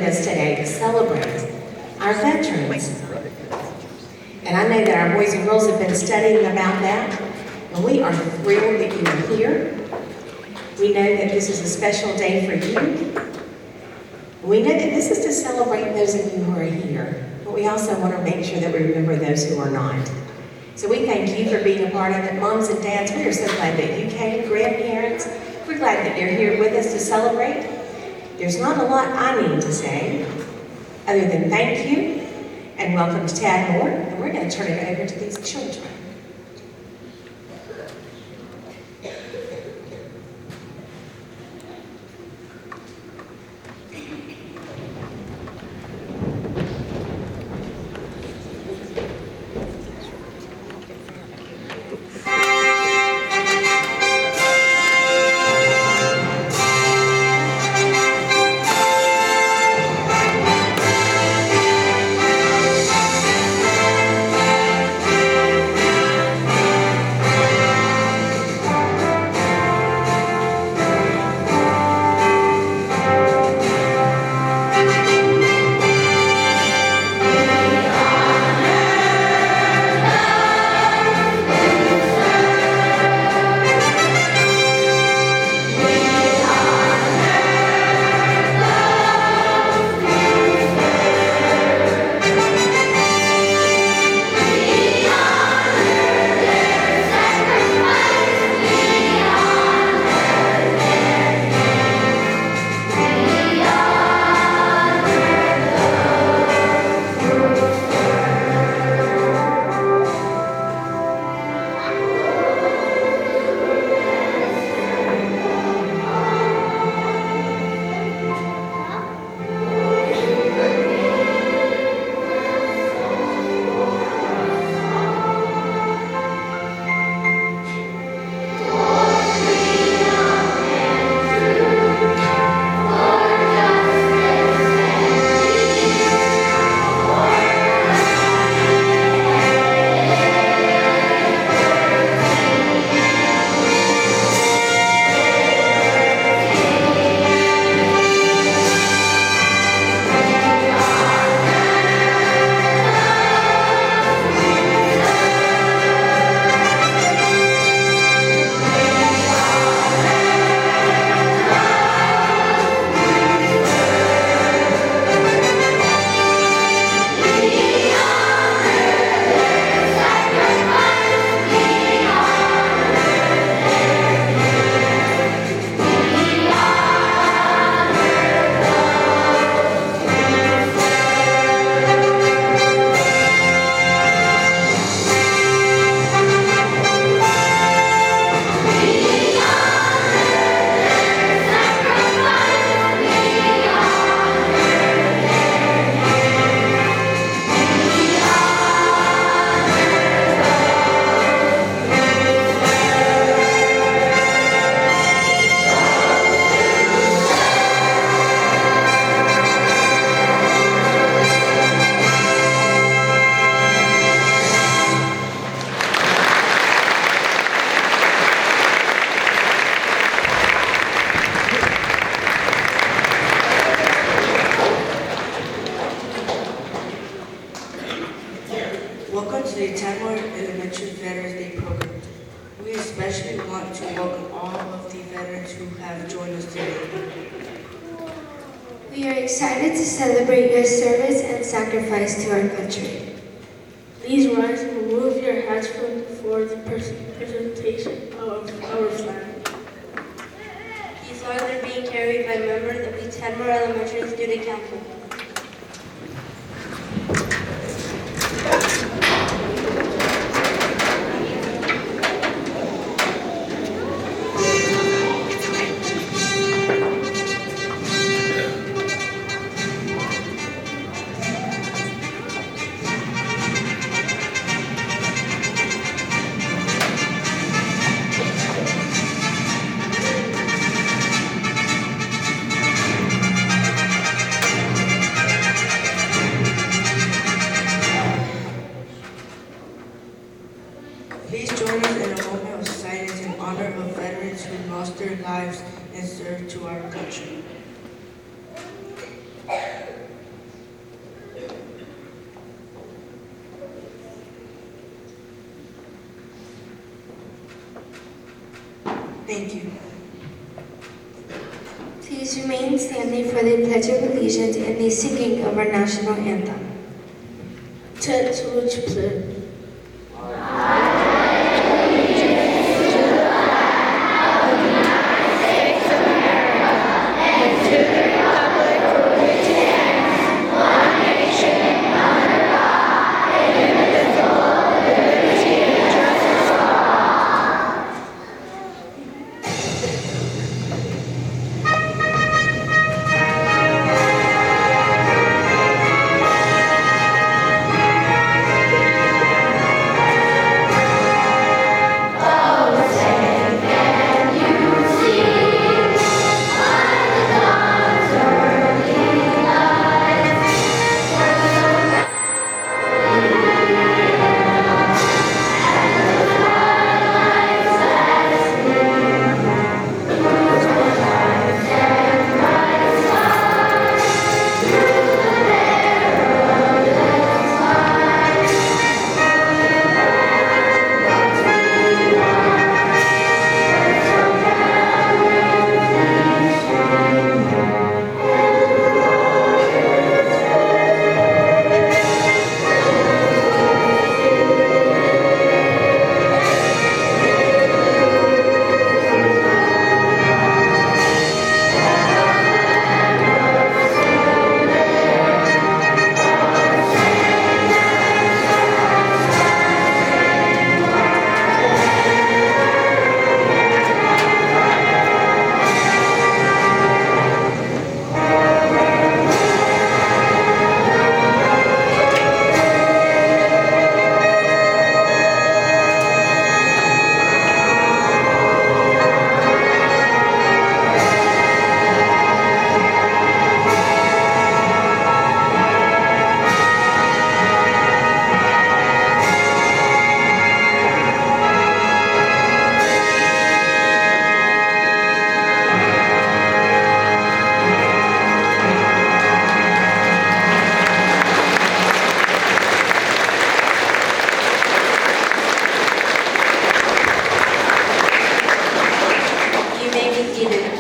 us today to celebrate our veterans. And I know that our boys and girls have been studying about that, and we are thrilled that you are here. We know that this is a special day for you. We know that this is to celebrate those of you who are here, but we also want to make sure that we remember those who are not. So we thank you for being a part of it. Moms and dads, we are so glad that you came. Grandparents, we're glad that you're here with us to celebrate. There's not a lot I need to say other than thank you and welcome to Tadmor, and we're going to turn it over to these children. Welcome to the Tadmor Elementary Veterans Day program. We especially want to welcome all of the veterans who have joined us today. We are excited to celebrate your service and sacrifice to our country. Please rise and remove your hats for the presentation of our flag. These flags are being carried by members of the Tadmor Elementary Student Council. Please join us in a moment of silence in honor of veterans who lost their lives and served to our country. Thank you. Please remain standing for the Pledge of Allegiance and the singing of our national anthem. Ted to which pledge? You may be seated.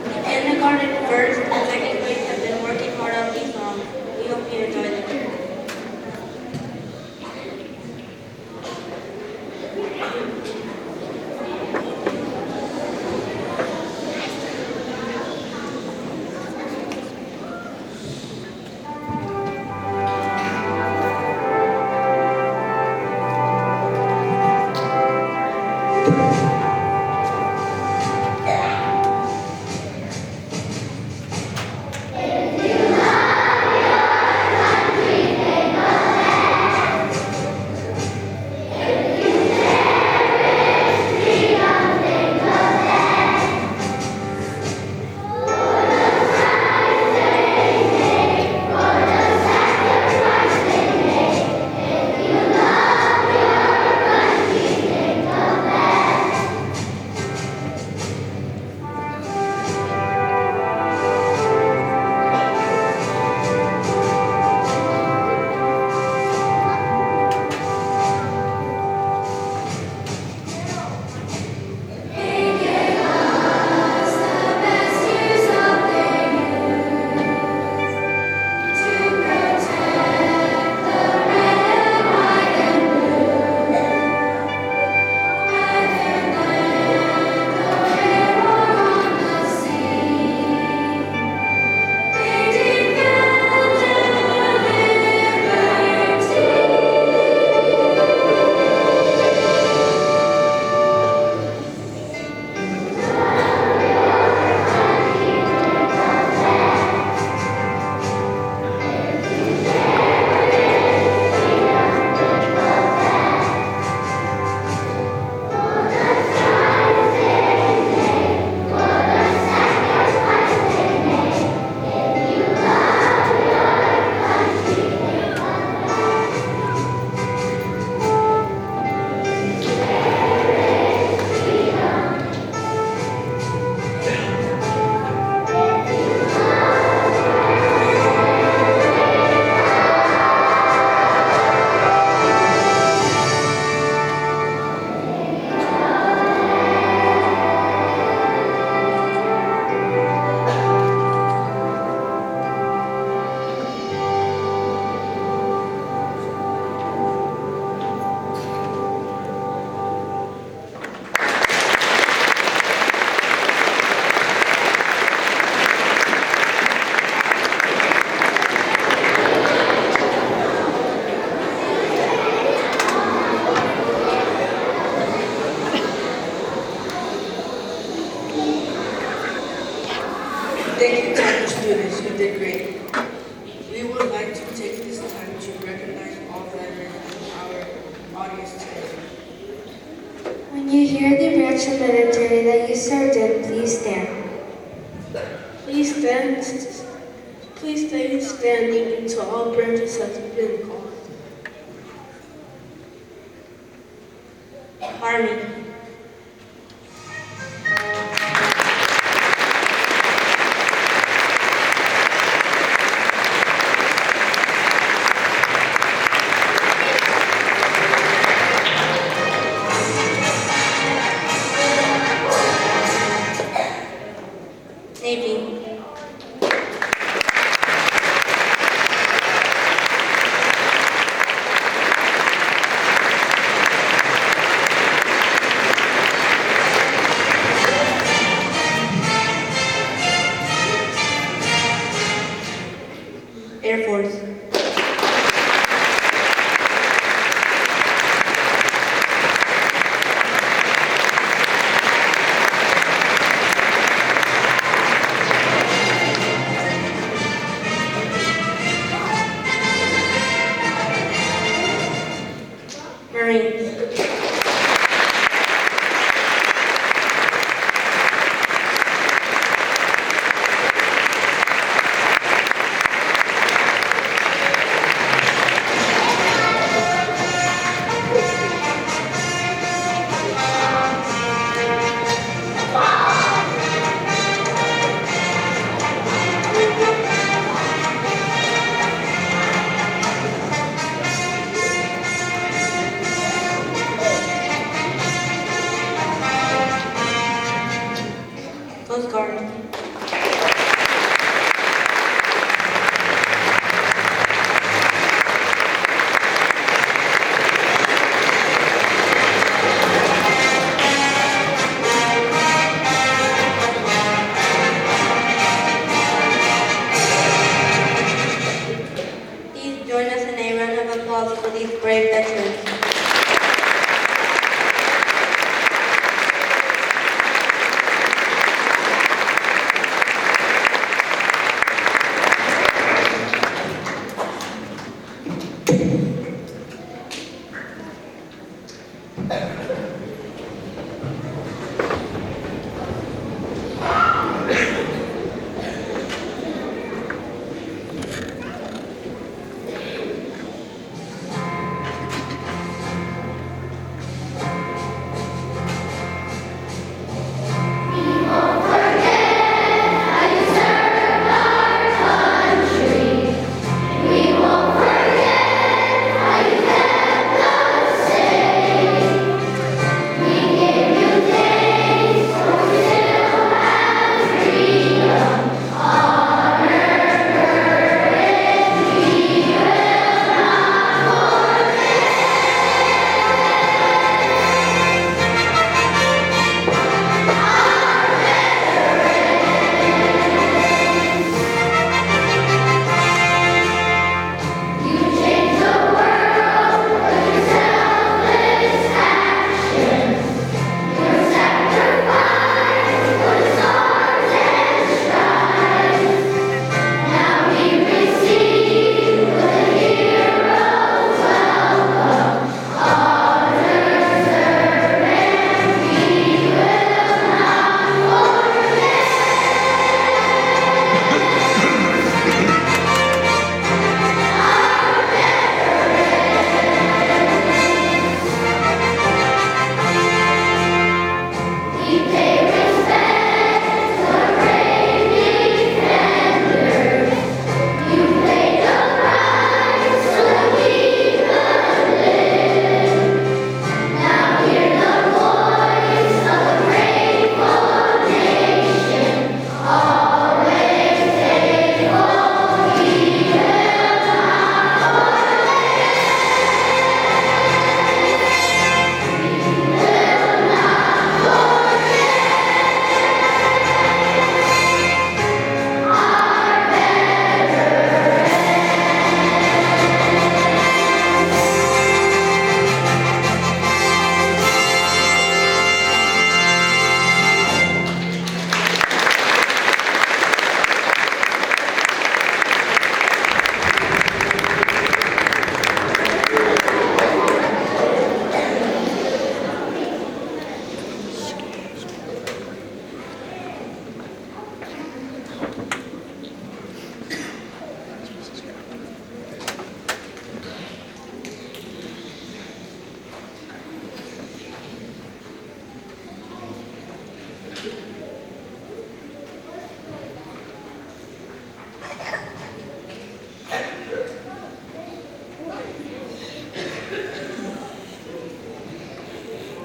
The kindergarten first and second grade have been working hard on these songs. We hope you enjoy them. You hear the branch of military that you served in. Please stand. Please stand. Please stay standing until all branches have been called. Army. Navy. Air Force. Marines. Coast Guard. Please join us in a round of applause for these brave veterans.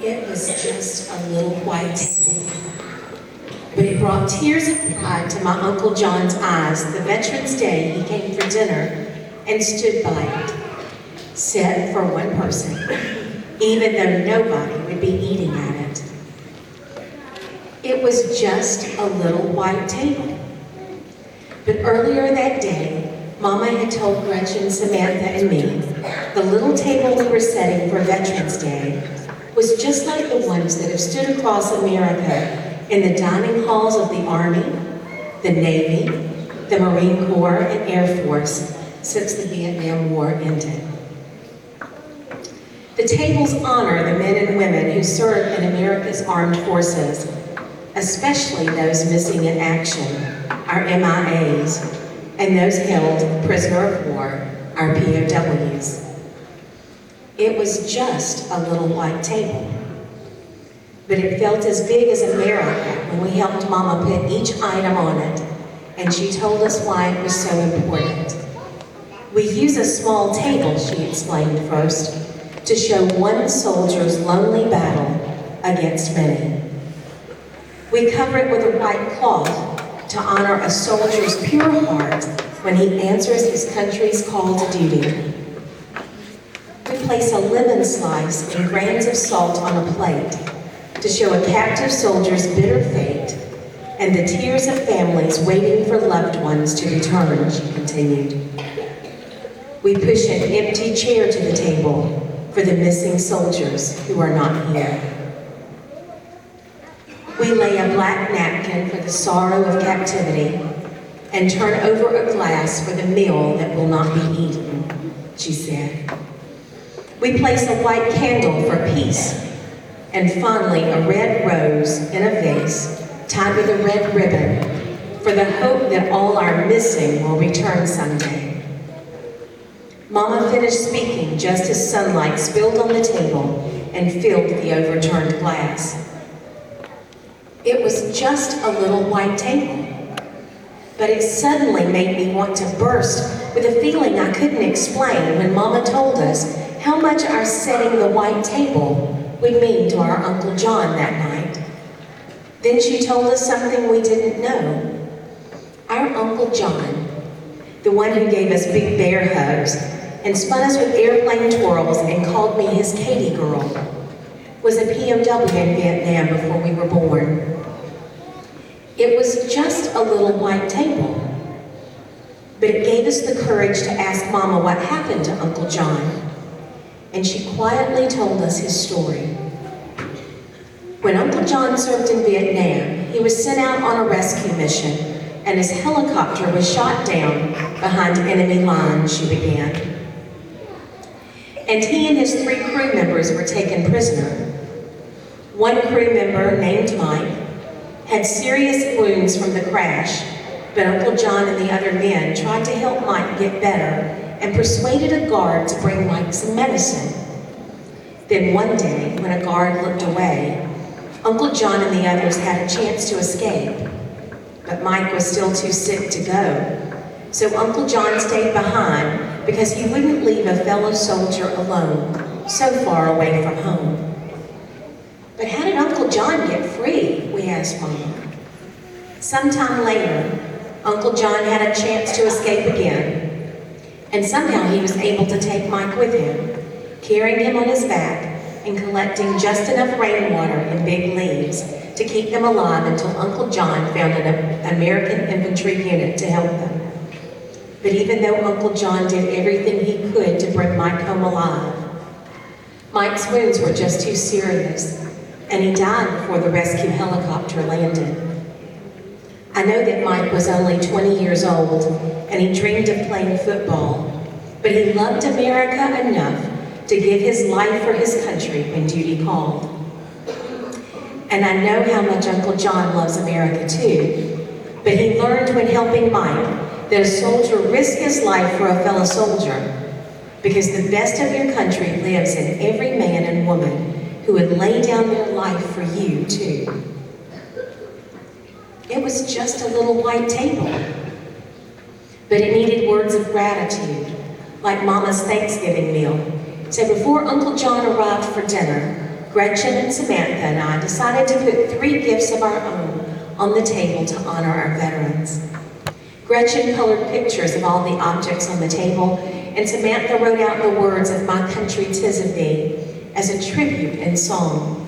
It was just a little white table, but it brought tears of pride to my Uncle John's eyes the Veterans Day he came for dinner and stood by it, set for one person, even though nobody would be eating at it. It was just a little white table. But earlier that day, Mama had told Gretchen, Samantha, and me the little table we were setting for Veterans Day was just like the ones that have stood across America in the dining halls of the Army, the Navy, the Marine Corps, and Air Force since the Vietnam War ended. The tables honor the men and women who serve in America's armed forces, especially those missing in action, our MIAs, and those held prisoner of war, our POWs. It was just a little white table, but it felt as big as America when we helped Mama put each item on it, and she told us why it was so important. We use a small table, she explained first, to show one soldier's lonely battle against many. We cover it with a white cloth to honor a soldier's pure heart when he answers his country's call to duty. We place a lemon slice and grains of salt on a plate to show a captive soldier's bitter fate and the tears of families waiting for loved ones to return, she continued. We push an empty chair to the table for the missing soldiers who are not here. We lay a black napkin for the sorrow of captivity and turn over a glass for the meal that will not be eaten, she said. We place a white candle for peace and finally a red rose in a vase tied with a red ribbon for the hope that all our missing will return someday. Mama finished speaking just as sunlight spilled on the table and filled the overturned glass. It was just a little white table, but it suddenly made me want to burst with a feeling I couldn't explain when Mama told us how much our setting the white table would mean to our Uncle John that night. Then she told us something we didn't know. Our Uncle John, the one who gave us big bear hugs and spun us with airplane twirls and called me his Katie girl, was a POW in Vietnam before we were born. It was just a little white table, but it gave us the courage to ask Mama what happened to Uncle John, and she quietly told us his story. When Uncle John served in Vietnam, he was sent out on a rescue mission, and his helicopter was shot down behind enemy lines, she began. And he and his 3 crew members were taken prisoner. One crew member, named Mike, had serious wounds from the crash, but Uncle John and the other men tried to help Mike get better and persuaded a guard to bring Mike some medicine. Then one day, when a guard looked away, Uncle John and the others had a chance to escape, but Mike was still too sick to go. So Uncle John stayed behind because he wouldn't leave a fellow soldier alone, so far away from home. But how did Uncle John get free? We asked Mama. Sometime later, Uncle John had a chance to escape again, and somehow he was able to take Mike with him, carrying him on his back and collecting just enough rainwater in big leaves to keep them alive until Uncle John found an American infantry unit to help them. But even though Uncle John did everything he could to bring Mike home alive, Mike's wounds were just too serious, and he died before the rescue helicopter landed. I know that Mike was only 20 years old, and he dreamed of playing football, but he loved America enough to give his life for his country when duty called. And I know how much Uncle John loves America too, but he learned when helping Mike that a soldier risks his life for a fellow soldier because the best of your country lives in every man and woman who would lay down their life for you too. It was just a little white table, but it needed words of gratitude, like Mama's Thanksgiving meal. So before Uncle John arrived for dinner, Gretchen and Samantha and I decided to put 3 gifts of our own on the table to honor our veterans. Gretchen colored pictures of all the objects on the table, and Samantha wrote out the words of "My Country 'Tis of Thee" as a tribute in song.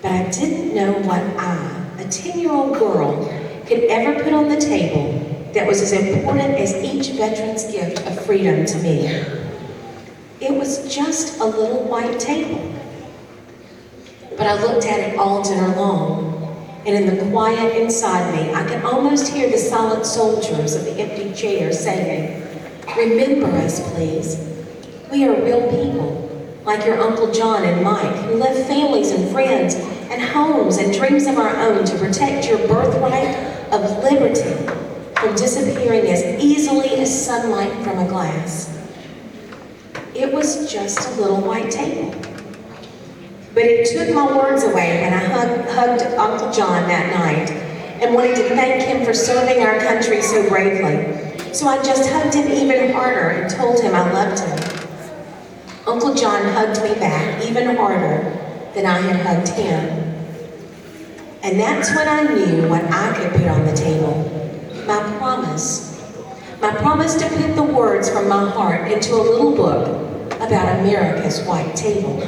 But I didn't know what I, a 10-year-old girl, could ever put on the table that was as important as each veteran's gift of freedom to me. It was just a little white table. But I looked at it all dinner long, and in the quiet inside me, I could almost hear the silent soldiers of the empty chairs saying, "Remember us, please. We are real people, like your Uncle John and Mike, who left families and friends and homes and dreams of our own to protect your birthright of liberty from disappearing as easily as sunlight from a glass." It was just a little white table. But it took my words away when I hugged Uncle John that night and wanted to thank him for serving our country so bravely. So I just hugged him even harder and told him I loved him. Uncle John hugged me back even harder than I had hugged him. And that's when I knew what I could put on the table. My promise. My promise to put the words from my heart into a little book about America's white table.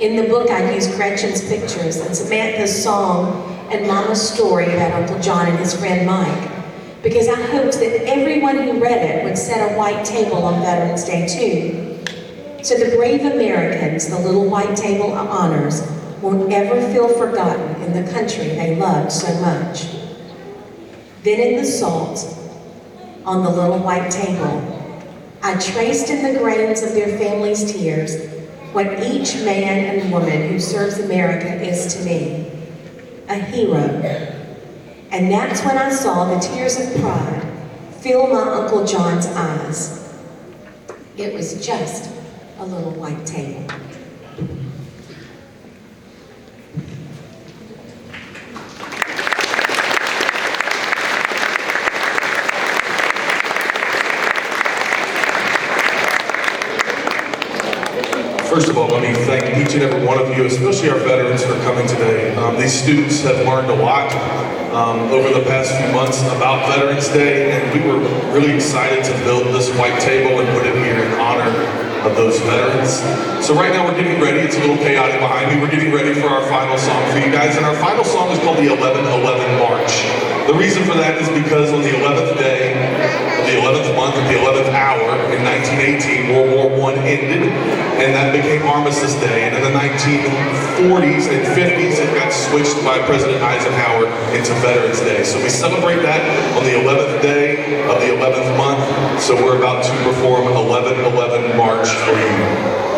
In the book, I used Gretchen's pictures and Samantha's song and Mama's story about Uncle John and his friend Mike, because I hoped that everyone who read it would set a white table on Veterans Day too. So the brave Americans the little white table honors won't ever feel forgotten in the country they loved so much. Then in the salt on the little white table, I traced in the grains of their families' tears what each man and woman who serves America is to me, a hero. And that's when I saw the tears of pride fill my Uncle John's eyes. It was just a little white table. First of all, let me thank each and every one of you, especially our veterans, for coming today. These students have learned a lot over the past few months about Veterans Day, and we were really excited to build this white table and put it here in honor of those veterans. So right now we're getting ready. It's a little chaotic behind me. We're getting ready for our final song for you guys, and our final song is called the 11-11 March. The reason for that is because on the 11th day, the 11th month, at the 11th hour in 1918, World War I ended, and that became Armistice Day. And in the 1940s and 50s, it got switched by President Eisenhower into Veterans Day. So we celebrate that on the 11th day of the 11th month. So we're about to perform 11-11 March for you.